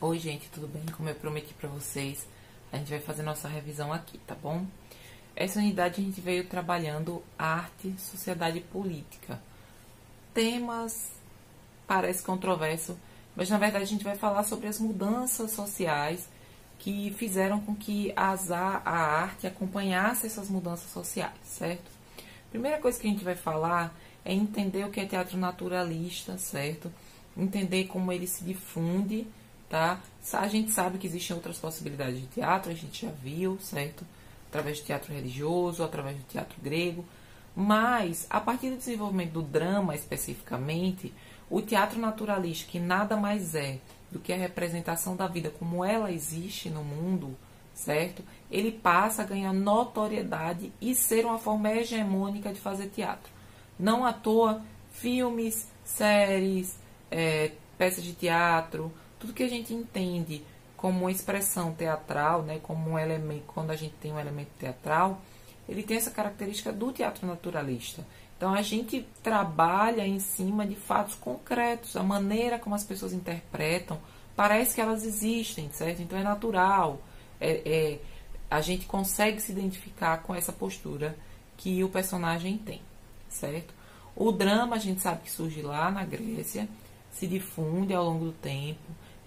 Oi, gente, tudo bem? Como eu prometi pra vocês, a gente vai fazer nossa revisão aqui, tá bom? Essa unidade a gente veio trabalhando arte, sociedade e política. Temas parece controverso, mas na verdade a gente vai falar sobre as mudanças sociais que fizeram com que a arte acompanhasse essas mudanças sociais, certo? Primeira coisa que a gente vai falar é entender o que é teatro naturalista, certo? Entender como ele se difunde, tá? A gente sabe que existem outras possibilidades de teatro, a gente já viu, certo? Através do teatro religioso, através do teatro grego. Mas, a partir do desenvolvimento do drama, especificamente, o teatro naturalista, que nada mais é do que a representação da vida como ela existe no mundo, certo? Ele passa a ganhar notoriedade e ser uma forma hegemônica de fazer teatro. Não à toa, filmes, séries, peças de teatro, tudo que a gente entende como uma expressão teatral, né, como um elemento, quando a gente tem um elemento teatral, ele tem essa característica do teatro naturalista. Então a gente trabalha em cima de fatos concretos, a maneira como as pessoas interpretam, parece que elas existem, certo? Então é natural, a gente consegue se identificar com essa postura que o personagem tem, certo? O drama a gente sabe que surge lá na Grécia, se difunde ao longo do tempo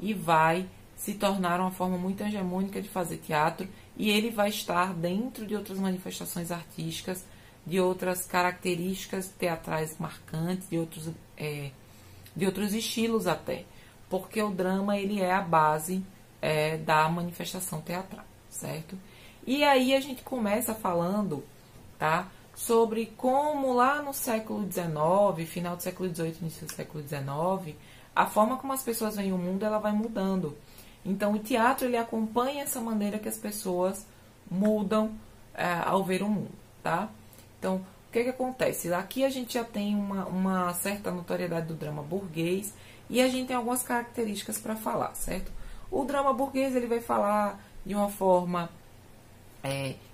e vai se tornar uma forma muito hegemônica de fazer teatro, e ele vai estar dentro de outras manifestações artísticas, de outras características teatrais marcantes, de outros estilos até, porque o drama ele é a base da manifestação teatral, certo? E aí a gente começa falando, tá, sobre como lá no século XIX, final do século XVIII, início do século XIX, a forma como as pessoas veem o mundo, ela vai mudando. Então, o teatro, ele acompanha essa maneira que as pessoas mudam ao ver o mundo, tá? Então, o que acontece? Aqui a gente já tem uma certa notoriedade do drama burguês e a gente tem algumas características para falar, certo? O drama burguês, ele vai falar de uma forma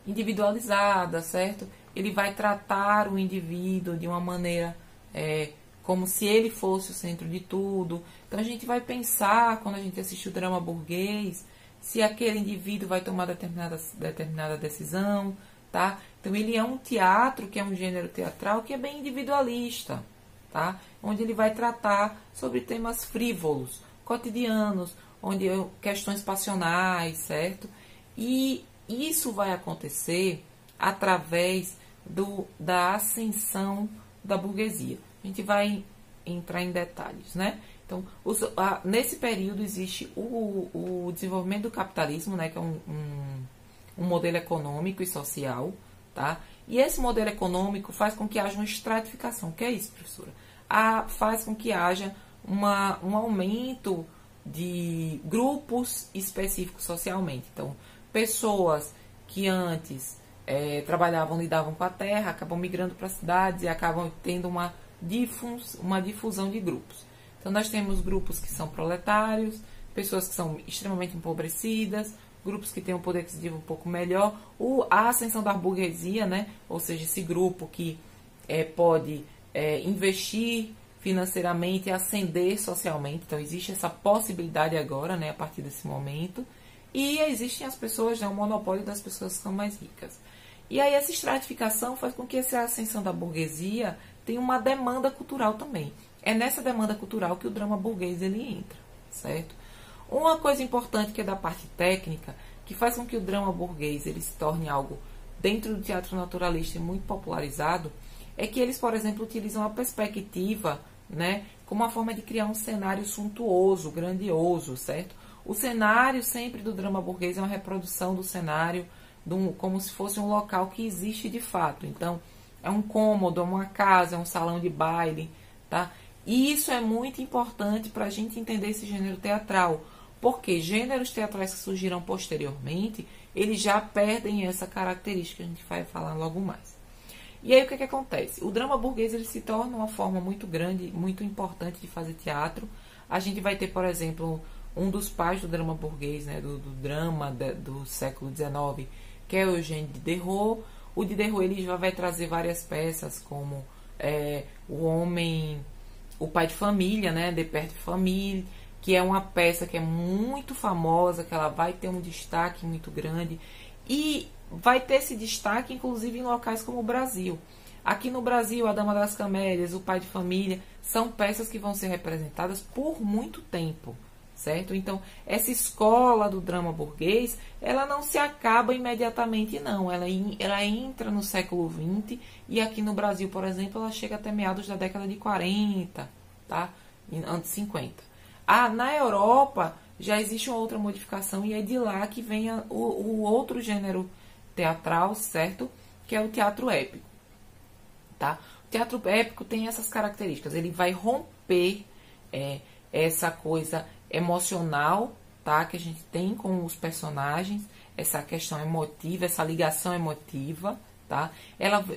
individualizada, certo? Ele vai tratar o indivíduo de uma maneira como se ele fosse o centro de tudo. Então a gente vai pensar, quando a gente assiste o drama burguês, se aquele indivíduo vai tomar determinada decisão, tá? Então ele é um teatro, que é um gênero teatral, que é bem individualista, tá? Onde ele vai tratar sobre temas frívolos, cotidianos, onde questões passionais, certo? E isso vai acontecer através da ascensão da burguesia. A gente vai entrar em detalhes, né? Então, nesse período existe o desenvolvimento do capitalismo, né? Que é um modelo econômico e social, tá? E esse modelo econômico faz com que haja uma estratificação. O que é isso, professora? Faz com que haja um aumento de grupos específicos socialmente. Então, pessoas que antes trabalhavam, lidavam com a terra, acabam migrando para as cidades e acabam tendo uma difusão de grupos. Então, nós temos grupos que são proletários, pessoas que são extremamente empobrecidas, grupos que têm um poder aquisitivo um pouco melhor, a ascensão da burguesia, né? Ou seja, esse grupo que pode investir financeiramente e ascender socialmente. Então, existe essa possibilidade agora, né, a partir desse momento. E existem as pessoas, né, o monopólio das pessoas que são mais ricas. E aí essa estratificação faz com que essa ascensão da burguesia tenha uma demanda cultural também. É nessa demanda cultural que o drama burguês ele entra, certo? Uma coisa importante que é da parte técnica, que faz com que o drama burguês ele se torne algo dentro do teatro naturalista muito popularizado, é que eles, por exemplo, utilizam a perspectiva, né, como uma forma de criar um cenário suntuoso, grandioso, certo? O cenário sempre do drama burguês é uma reprodução do cenário como se fosse um local que existe de fato. Então, é um cômodo, é uma casa, é um salão de baile, tá? E isso é muito importante para a gente entender esse gênero teatral, porque gêneros teatrais que surgiram posteriormente, eles já perdem essa característica, a gente vai falar logo mais. E aí o que acontece? O drama burguês ele se torna uma forma muito grande, muito importante de fazer teatro. A gente vai ter, por exemplo, um dos pais do drama burguês, né, do drama do século XIX, que é o Eugène Diderot. O Diderot ele já vai trazer várias peças, como o pai de família, né, De Père de Famille, que é uma peça que é muito famosa, que ela vai ter um destaque muito grande e vai ter esse destaque inclusive em locais como o Brasil. Aqui no Brasil, A Dama das Camélias, O Pai de Família, são peças que vão ser representadas por muito tempo, certo? Então, essa escola do drama burguês, ela não se acaba imediatamente, não. Ela entra no século XX e aqui no Brasil, por exemplo, ela chega até meados da década de 40, tá? Antes 50. Na Europa, já existe uma outra modificação e é de lá que vem o outro gênero teatral, certo? Que é o teatro épico, tá? O teatro épico tem essas características. Ele vai romper essa coisa emocional, tá? Que a gente tem com os personagens, essa questão emotiva, essa ligação emotiva, tá?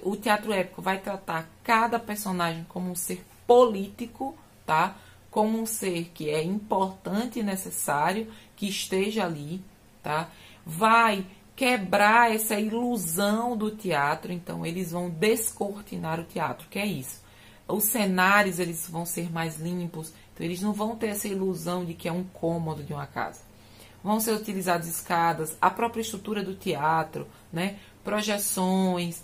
O teatro épico vai tratar cada personagem como um ser político, tá? Como um ser que é importante e necessário que esteja ali, tá? Vai quebrar essa ilusão do teatro, então eles vão descortinar o teatro, que é isso. Os cenários, eles vão ser mais limpos, então eles não vão ter essa ilusão de que é um cômodo de uma casa. Vão ser utilizadas escadas, a própria estrutura do teatro, né? Projeções,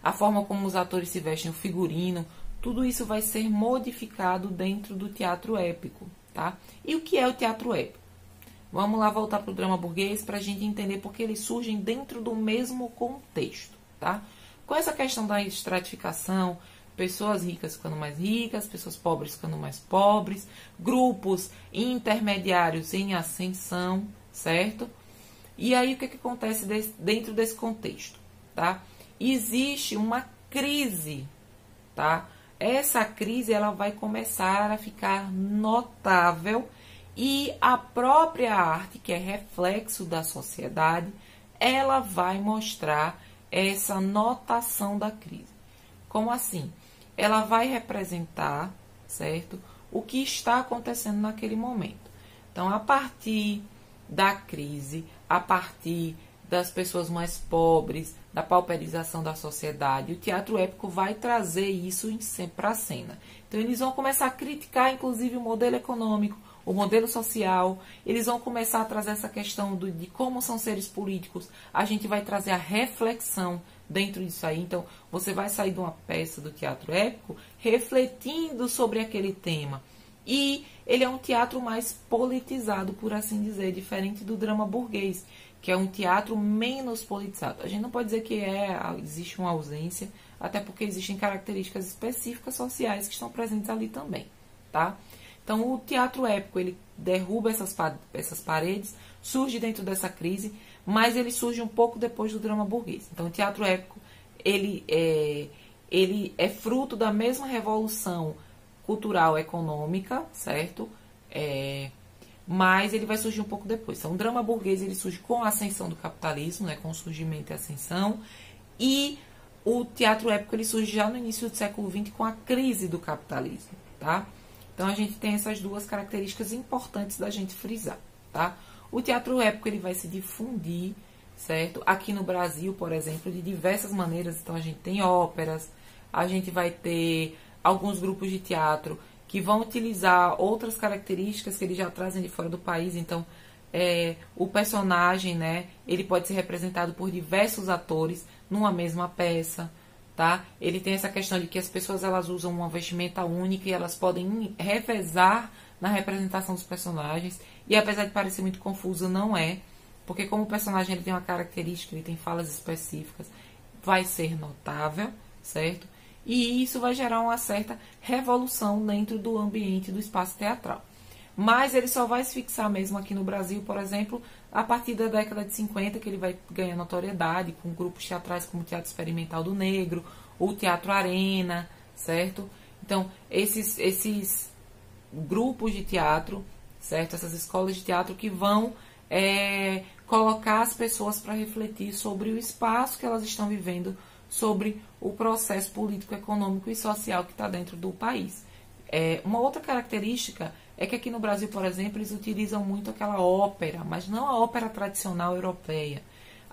a forma como os atores se vestem, o figurino, tudo isso vai ser modificado dentro do teatro épico, tá? E o que é o teatro épico? Vamos lá voltar para o drama burguês para a gente entender porque eles surgem dentro do mesmo contexto, tá? Com essa questão da estratificação, pessoas ricas ficando mais ricas, pessoas pobres ficando mais pobres, grupos intermediários em ascensão, certo? E aí o que acontece dentro desse contexto, tá? Existe uma crise, tá? Essa crise ela vai começar a ficar notável e a própria arte, que é reflexo da sociedade, ela vai mostrar essa notação da crise. Como assim? Ela vai representar, certo? O que está acontecendo naquele momento. Então, a partir da crise, a partir das pessoas mais pobres, da pauperização da sociedade, o teatro épico vai trazer isso para a cena. Então, eles vão começar a criticar, inclusive, o modelo econômico, o modelo social, eles vão começar a trazer essa questão de como são seres políticos, a gente vai trazer a reflexão dentro disso aí. Então, você vai sair de uma peça do teatro épico refletindo sobre aquele tema. E ele é um teatro mais politizado, por assim dizer, diferente do drama burguês, que é um teatro menos politizado. A gente não pode dizer que existe uma ausência, até porque existem características específicas sociais que estão presentes ali também, tá? Então, o teatro épico, ele derruba essas paredes, surge dentro dessa crise, mas ele surge um pouco depois do drama burguês. Então, o teatro épico, ele é fruto da mesma revolução cultural econômica, certo? Mas ele vai surgir um pouco depois. Então, o drama burguês, ele surge com a ascensão do capitalismo, né, com o surgimento e ascensão, e o teatro épico, ele surge já no início do século XX com a crise do capitalismo, tá? Então, a gente tem essas duas características importantes da gente frisar, tá? O teatro épico, ele vai se difundir, certo? Aqui no Brasil, por exemplo, de diversas maneiras. Então, a gente tem óperas, a gente vai ter alguns grupos de teatro que vão utilizar outras características que eles já trazem de fora do país. Então, o personagem, né, ele pode ser representado por diversos atores numa mesma peça, tá? Ele tem essa questão de que as pessoas elas usam uma vestimenta única e elas podem revezar na representação dos personagens. E apesar de parecer muito confuso, não é. Porque como o personagem ele tem uma característica, ele tem falas específicas, vai ser notável, certo? E isso vai gerar uma certa revolução dentro do ambiente do espaço teatral. Mas ele só vai se fixar mesmo aqui no Brasil, por exemplo, a partir da década de 50, que ele vai ganhar notoriedade com grupos teatrais como o Teatro Experimental do Negro, o Teatro Arena, certo? Então, esses grupos de teatro, certo? Essas escolas de teatro que vão colocar as pessoas para refletir sobre o espaço que elas estão vivendo, sobre o processo político, econômico e social que está dentro do país. Uma outra característica é que aqui no Brasil, por exemplo, eles utilizam muito aquela ópera, mas não a ópera tradicional europeia.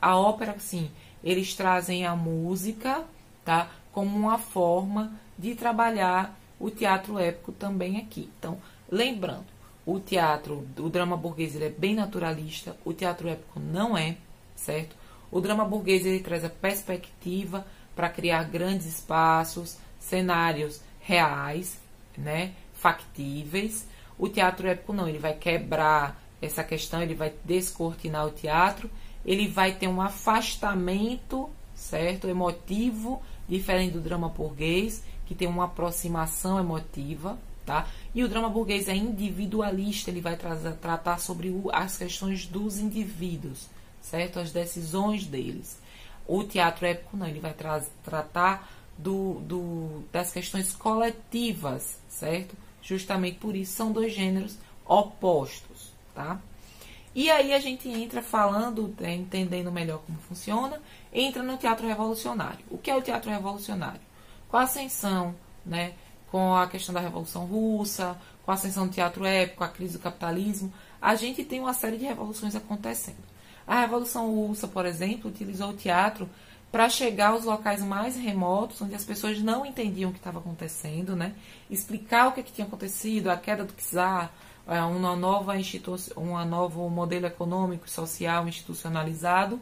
A ópera, sim, eles trazem a música, tá, como uma forma de trabalhar o teatro épico também aqui. Então, lembrando, o drama burguês, ele é bem naturalista, o teatro épico não é, certo? O drama burguês, ele traz a perspectiva para criar grandes espaços, cenários reais, né, factíveis. O teatro épico não, ele vai quebrar essa questão, ele vai descortinar o teatro, ele vai ter um afastamento, certo, emotivo, diferente do drama burguês, que tem uma aproximação emotiva, tá? E o drama burguês é individualista, ele vai tratar sobre as questões dos indivíduos, certo? As decisões deles. O teatro épico não, ele vai tratar das questões coletivas, certo? Justamente por isso são dois gêneros opostos, tá? E aí a gente entra falando, entendendo melhor como funciona, entra no teatro revolucionário. O que é o teatro revolucionário? Com a ascensão, né, com a questão da Revolução Russa, com a ascensão do teatro épico, a crise do capitalismo, a gente tem uma série de revoluções acontecendo. A Revolução Russa, por exemplo, utilizou o teatro para chegar aos locais mais remotos, onde as pessoas não entendiam o que estava acontecendo, né? Explicar o que tinha acontecido, a queda do czar, um novo modelo econômico e social institucionalizado,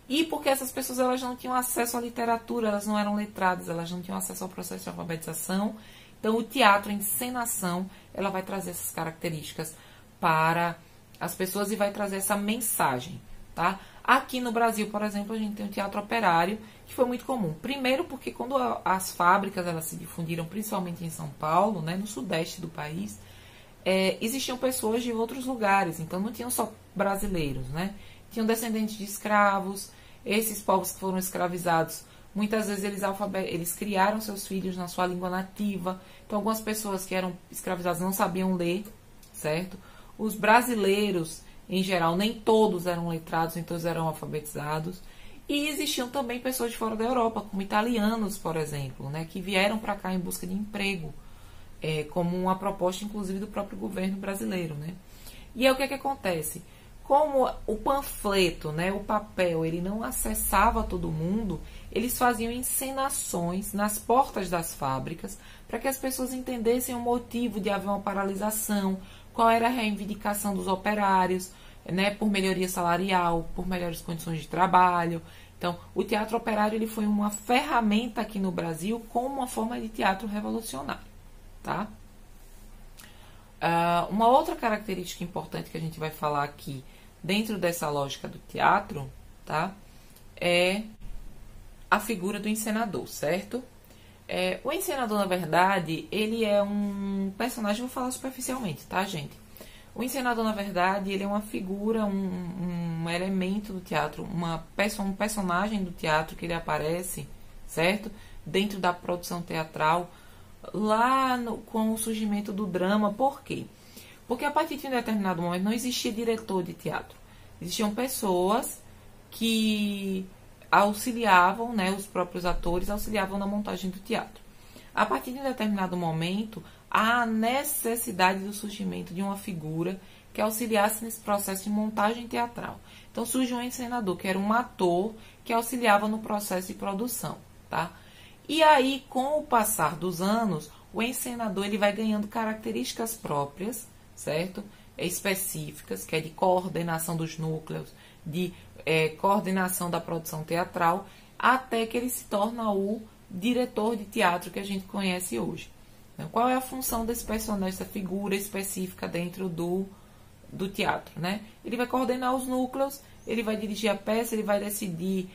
e porque essas pessoas elas não tinham acesso à literatura, elas não eram letradas, elas não tinham acesso ao processo de alfabetização. Então, o teatro, a encenação, ela vai trazer essas características para as pessoas e vai trazer essa mensagem, tá? Aqui no Brasil, por exemplo, a gente tem o teatro operário, que foi muito comum. Primeiro porque quando as fábricas elas se difundiram, principalmente em São Paulo, né, no sudeste do país, existiam pessoas de outros lugares, então não tinham só brasileiros, né? Tinham descendentes de escravos, esses povos que foram escravizados, muitas vezes eles criaram seus filhos na sua língua nativa, então algumas pessoas que eram escravizadas não sabiam ler, certo? Os brasileiros, em geral, nem todos eram letrados, nem todos eram alfabetizados, e existiam também pessoas de fora da Europa, como italianos, por exemplo, né, que vieram para cá em busca de emprego, como uma proposta, inclusive, do próprio governo brasileiro, né? E aí o que acontece? Como o panfleto, né, o papel, ele não acessava todo mundo, eles faziam encenações nas portas das fábricas para que as pessoas entendessem o motivo de haver uma paralisação, qual era a reivindicação dos operários, né, por melhoria salarial, por melhores condições de trabalho. Então, o teatro operário ele foi uma ferramenta aqui no Brasil como uma forma de teatro revolucionário, tá? Uma outra característica importante que a gente vai falar aqui dentro dessa lógica do teatro, tá, é a figura do encenador, certo? O encenador, na verdade, ele é um personagem, vou falar superficialmente, tá, gente? O encenador, na verdade, ele é uma figura, um elemento do teatro, um personagem do teatro que ele aparece, certo? Dentro da produção teatral, com o surgimento do drama. Por quê? Porque a partir de um determinado momento não existia diretor de teatro. Existiam pessoas que auxiliavam, né, os próprios atores auxiliavam na montagem do teatro. A partir de um determinado momento, há a necessidade do surgimento de uma figura que auxiliasse nesse processo de montagem teatral. Então surge um encenador, que era um ator que auxiliava no processo de produção, tá? E aí, com o passar dos anos, o encenador ele vai ganhando características próprias, certo? Específicas, que é de coordenação dos núcleos, de coordenação da produção teatral, até que ele se torna o diretor de teatro que a gente conhece hoje. Então, qual é a função desse personagem, dessa figura específica dentro do teatro, né? Ele vai coordenar os núcleos, ele vai dirigir a peça, ele vai decidir,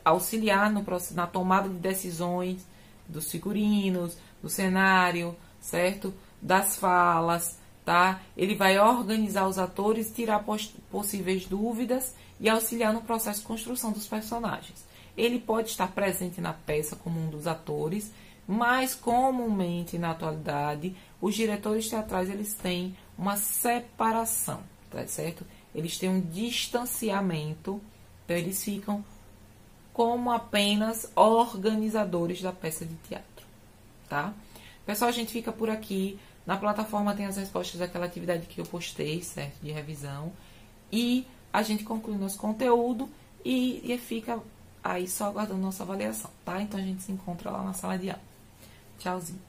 auxiliar na tomada de decisões dos figurinos, do cenário, certo? Das falas, tá? Ele vai organizar os atores, tirar possíveis dúvidas e auxiliar no processo de construção dos personagens. Ele pode estar presente na peça como um dos atores, mas comumente na atualidade os diretores teatrais eles têm uma separação, tá certo? Eles têm um distanciamento, então eles ficam como apenas organizadores da peça de teatro, tá? Pessoal, a gente fica por aqui. Na plataforma tem as respostas daquela atividade que eu postei, certo? De revisão. E a gente conclui nosso conteúdo e fica aí só aguardando nossa avaliação, tá? Então a gente se encontra lá na sala de aula. Tchauzinho.